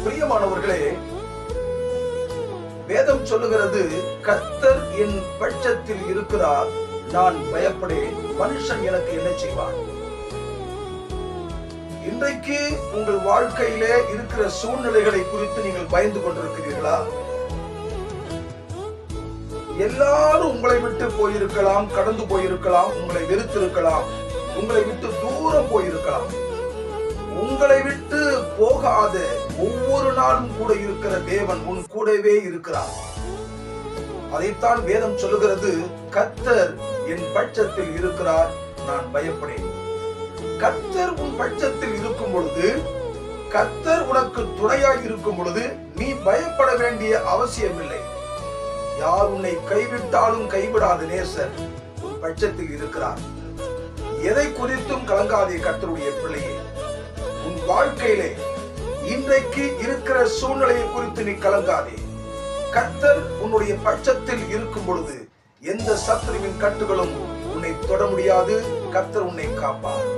பிரியமானவர்களே, வேதம் சொல்லுகிறது, கர்த்தர் என் பட்சத்தில் இருக்கிறார், நான் பயப்படேன், மனுஷன் எனக்கு என்ன செய்வான்? இன்றைக்கு உங்கள் வாழ்க்கையிலே இருக்கிற சூழ்நிலைகளை குறித்து நீங்கள் பயந்து கொண்டிருக்கிறீர்களா? எல்லாரும் உங்களை விட்டு போயிருக்கலாம், கடந்து போயிருக்கலாம், உங்களை வெறுத்திருக்கலாம், உங்களை விட்டு தூரம் போயிருக்கலாம். உங்களை விட்டு போகாத ஒவ்வொரு நாளும் கூட இருக்கிற தேவன் உன் கூடவே இருக்கிறார். அதைத்தான் வேதம் சொல்லுகிறது, கர்த்தர் என் பட்சத்தில் இருக்கிறார், நான் பயப்படேன். கர்த்தர் உன் பட்சத்தில் இருக்கும் பொழுது, கர்த்தர் உனக்கு துணையாய் இருக்கும் பொழுது நீ பயப்பட வேண்டிய அவசியமில்லை. யார் உன்னை கைவிட்டாலும் கைவிடாத நேசர் உன் பட்சத்தில் இருக்கிறார். எதை குறித்தும் கலங்காதே கர்த்தருடைய பிள்ளையே. உன் வாழ்க்கையிலே இன்றைக்கு இருக்கிற சூழ்நிலையை குறித்து நீ கலங்காதே. கர்த்தர் உன்னுடைய பட்சத்தில் இருக்கும் பொழுது எந்த சத்துருவின் கட்டுகளும் உன்னை தொட முடியாது. கர்த்தர் உன்னை காப்பார்.